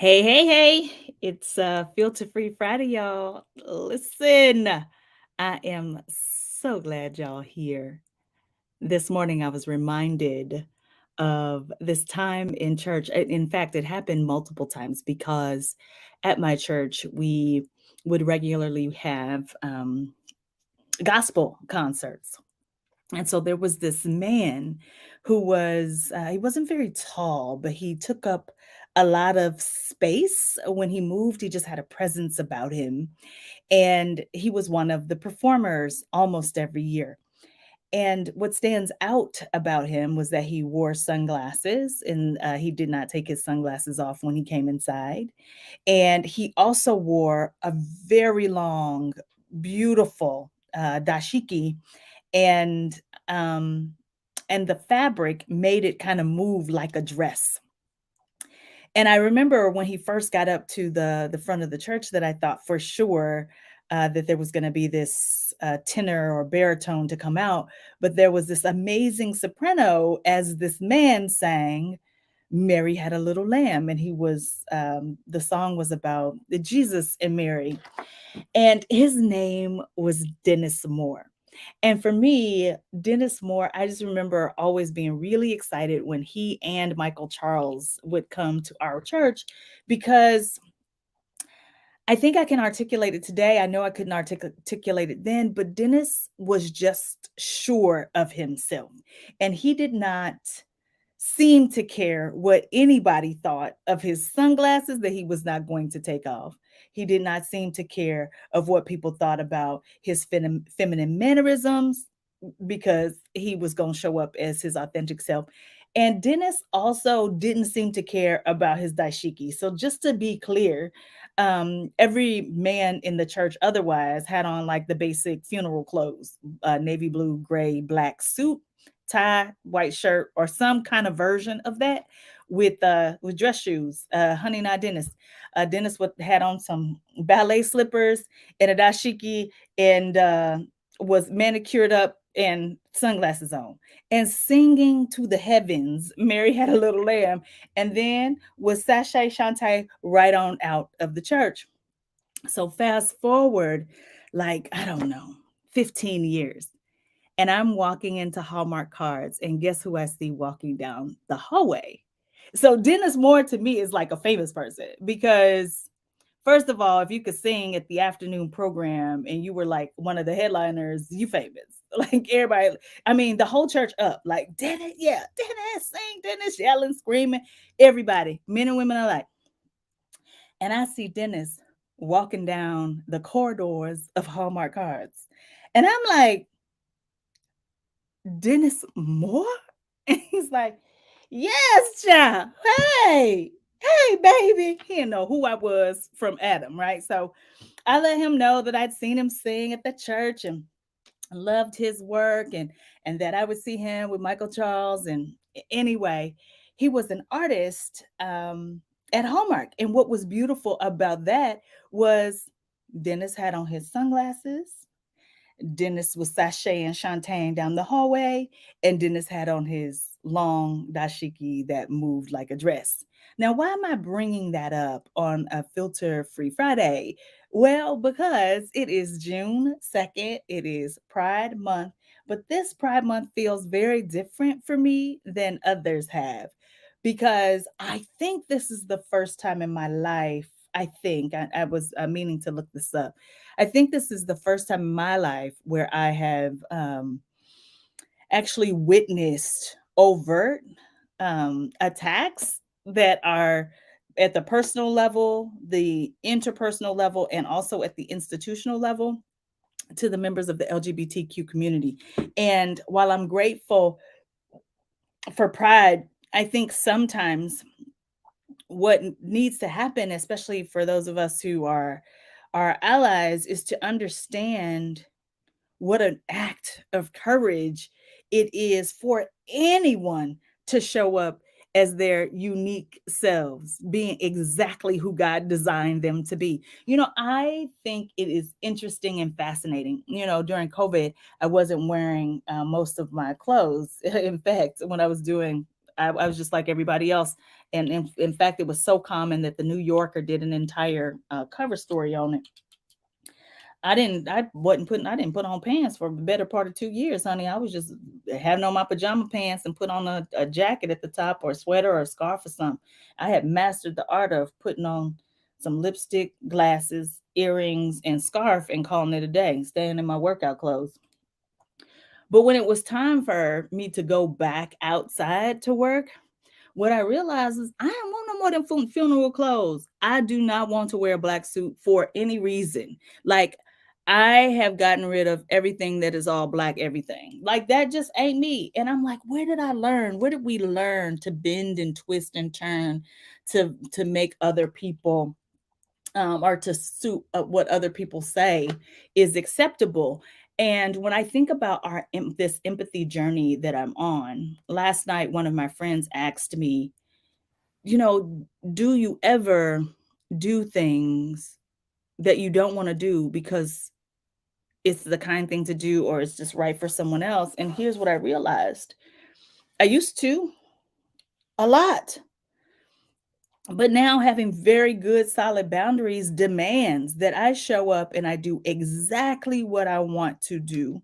Hey, hey, hey. It's Filter Free Friday, y'all. Listen, I am so glad y'all here. This morning I was reminded of this time in church. In fact, it happened multiple times because at my church we would regularly have gospel concerts. And so there was this man who he wasn't very tall, but he took up a lot of space when he moved. He just had a presence about him. And he was one of the performers almost every year. And what stands out about him was that he wore sunglasses and he did not take his sunglasses off when he came inside. And he also wore a very long, beautiful dashiki, and um and the fabric made it kind of move like a dress. And I remember when he first got up to the front of the church that I thought for sure that there was going to be this tenor or baritone to come out, but there was this amazing soprano as this man sang Mary Had a Little Lamb, and the song was about Jesus and Mary, and his name was Dennis Moore. And for me, Dennis Moore, I just remember always being really excited when he and Michael Charles would come to our church because I think I can articulate it today. I know I couldn't articulate it then, but Dennis was just sure of himself. And he did not seem to care what anybody thought of his sunglasses that he was not going to take off. He did not seem to care of what people thought about his feminine mannerisms because he was going to show up as his authentic self. And Dennis also didn't seem to care about his daishiki. So just to be clear, every man in the church otherwise had on like the basic funeral clothes, navy blue, gray, black suit, tie, white shirt, or some kind of version of that with dress shoes. Honey, not Dennis. Dennis had on some ballet slippers and a dashiki, and was manicured up and sunglasses on and singing to the heavens. Mary Had a Little Lamb, and then was sashay Shantae right on out of the church. So fast forward, like, I don't know, 15 years. And I'm walking into Hallmark Cards, and guess who I see walking down the hallway? So Dennis Moore to me is like a famous person because first of all, if you could sing at the afternoon program and you were like one of the headliners, you famous. Like everybody, I mean, the whole church up, like Dennis, yeah, Dennis, sing Dennis, yelling, screaming, everybody, men and women alike. And I see Dennis walking down the corridors of Hallmark Cards. And I'm like, Dennis Moore? And he's like, yes, child. Hey, hey, baby. He didn't know who I was from Adam, right? So I let him know that I'd seen him sing at the church and loved his work, and that I would see him with Michael Charles. And anyway, he was an artist at Hallmark. And what was beautiful about that was Dennis had on his sunglasses. Dennis was sashaying Shantae down the hallway, and Dennis had on his long dashiki that moved like a dress. Now, why am I bringing that up on a Filter Free Friday? Well, because it is June 2nd, it is Pride Month, but this Pride Month feels very different for me than others have because I think this is the first time in my life. I was meaning to look this up. I think this is the first time in my life where I have actually witnessed overt attacks that are at the personal level, the interpersonal level, and also at the institutional level to the members of the LGBTQ community. And while I'm grateful for Pride, I think sometimes what needs to happen, especially for those of us who are our allies, is to understand what an act of courage it is for anyone to show up as their unique selves, being exactly who God designed them to be. I think it is interesting and fascinating. During COVID, I wasn't wearing most of my clothes. In fact, when I was doing I was just like everybody else. And in fact, it was so common that the New Yorker did an entire cover story on it. I didn't put on pants for the better part of 2 years, honey. I was just having on my pajama pants and put on a jacket at the top or a sweater or a scarf or something. I had mastered the art of putting on some lipstick, glasses, earrings, and scarf and calling it a day, staying in my workout clothes. But when it was time for me to go back outside to work, what I realized is I don't want no more than funeral clothes. I do not want to wear a black suit for any reason. Like, I have gotten rid of everything that is all black, everything. Like, that just ain't me. And I'm like, where did I learn? Where did we learn to bend and twist and turn to make other people or to suit what other people say is acceptable? And when I think about this empathy journey that I'm on, last night one of my friends asked me, you know, do you ever do things that you don't want to do because it's the kind thing to do or it's just right for someone else? And here's what I realized. I used to a lot. But now having very good solid boundaries demands that I show up and I do exactly what I want to do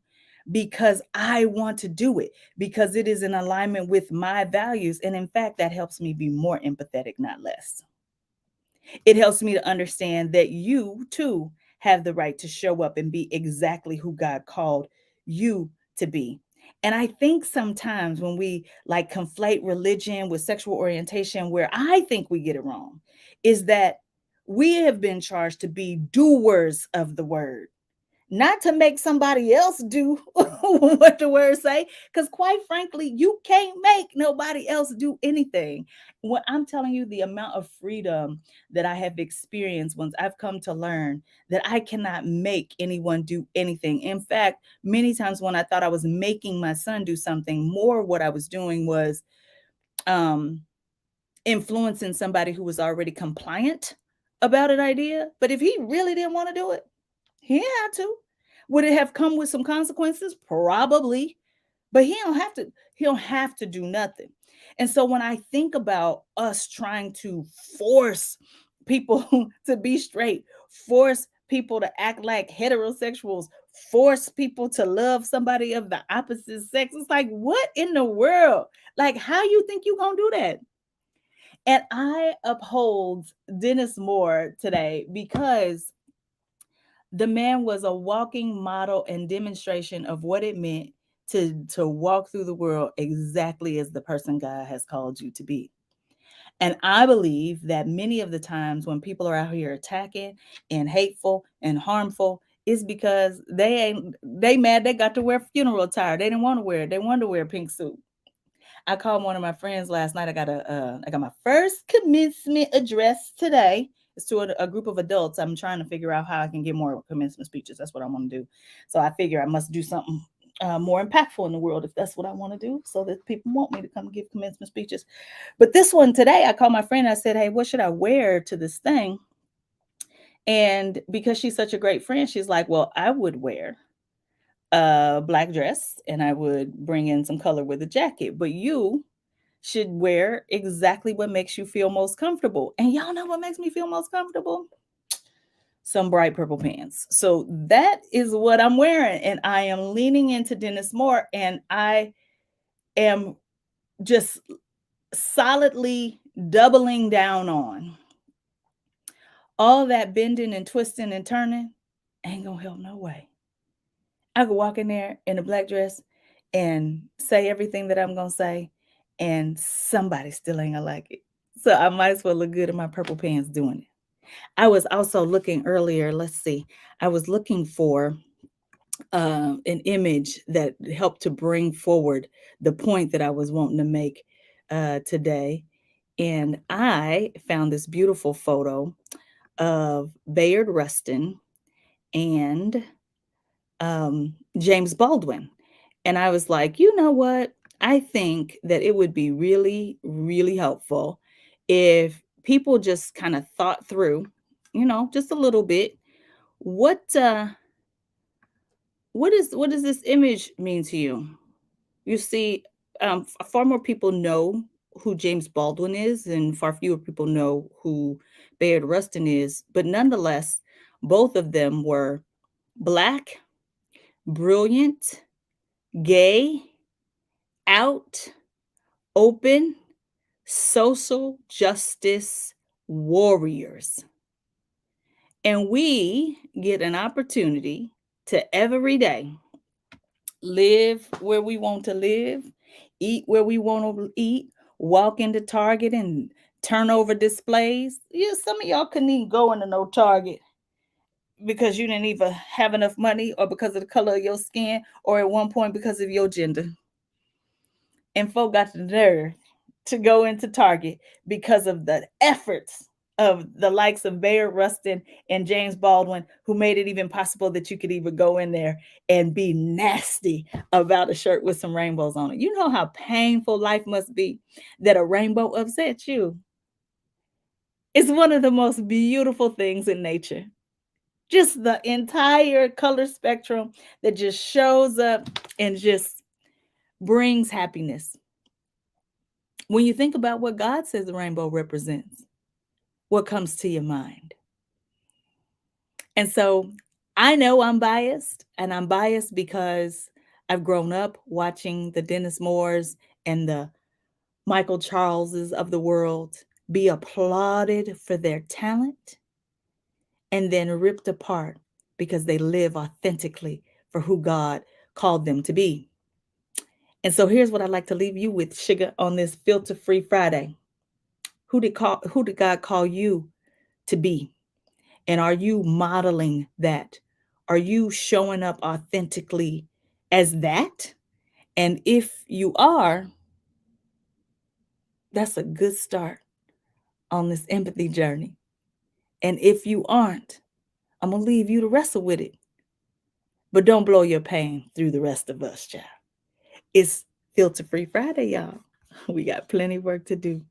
because I want to do it, because it is in alignment with my values. And in fact, that helps me be more empathetic, not less. It helps me to understand that you too have the right to show up and be exactly who God called you to be. And I think sometimes when we like conflate religion with sexual orientation, where I think we get it wrong, is that we have been charged to be doers of the word, not to make somebody else do what the words say. Because quite frankly, you can't make nobody else do anything. What I'm telling you, the amount of freedom that I have experienced once I've come to learn that I cannot make anyone do anything. In fact, many times when I thought I was making my son do something, more what I was doing was um influencing somebody who was already compliant about an idea. But if he really didn't want to do it, he had to. Would it have come with some consequences? Probably. But he don't have to do nothing. And so when I think about us trying to force people to be straight, force people to act like heterosexuals, force people to love somebody of the opposite sex, it's like, what in the world? Like, how you think you gonna do that? And I uphold Dennis Moore today because the man was a walking model and demonstration of what it meant to walk through the world exactly as the person God has called you to be. And I believe that many of the times when people are out here attacking and hateful and harmful, is because they mad they got to wear funeral attire. They didn't want to wear it. They wanted to wear a pink suit. I called one of my friends last night. I got my first commencement address today. It's to a group of adults. I'm trying to figure out how I can get more commencement speeches. That's what I want to do. So I figure I must do something more impactful in the world if that's what I want to do, so that people want me to come give commencement speeches. But this one today, I called my friend. I said, "Hey, what should I wear to this thing?" And because she's such a great friend, she's like, "Well, I would wear a black dress and I would bring in some color with a jacket, but you should wear exactly what makes you feel most comfortable." And y'all know what makes me feel most comfortable? Some bright purple pants. So that is what I'm wearing. And I am leaning into Dennis Moore, and I am just solidly doubling down on all that bending and twisting and turning ain't gonna help no way. I could walk in there in a black dress and say everything that I'm gonna say, and somebody still ain't gonna like it. So I might as well look good in my purple pants doing it. I was also looking earlier, let's see, I was looking for an image that helped to bring forward the point that I was wanting to make today. And I found this beautiful photo of Bayard Rustin and James Baldwin. And I was like, you know what? I think that it would be really, really helpful if people just kind of thought through, just a little bit, what what does this image mean to you? You see, far more people know who James Baldwin is, and far fewer people know who Bayard Rustin is. But nonetheless, both of them were Black, brilliant, gay, out, open, social justice warriors. And we get an opportunity to every day live where we want to live, eat where we want to eat, walk into Target and turn over displays. Yeah, some of y'all couldn't even go into no Target because you didn't even have enough money, or because of the color of your skin, or at one point because of your gender. And folk got the nerve to go into Target because of the efforts of the likes of Bayard Rustin and James Baldwin, who made it even possible that you could even go in there and be nasty about a shirt with some rainbows on it. You know how painful life must be that a rainbow upsets you. It's one of the most beautiful things in nature. Just the entire color spectrum that just shows up and just brings happiness. When you think about what God says the rainbow represents, what comes to your mind? And so I know I'm biased, and I'm biased because I've grown up watching the Dennis Moores and the Michael Charleses of the world be applauded for their talent and then ripped apart because they live authentically for who God called them to be. And so here's what I'd like to leave you with, Sugar, on this filter-free Friday. Who did God call you to be? And are you modeling that? Are you showing up authentically as that? And if you are, that's a good start on this empathy journey. And if you aren't, I'm going to leave you to wrestle with it. But don't blow your pain through the rest of us, child. It's Filter Free Friday, y'all. We got plenty of work to do.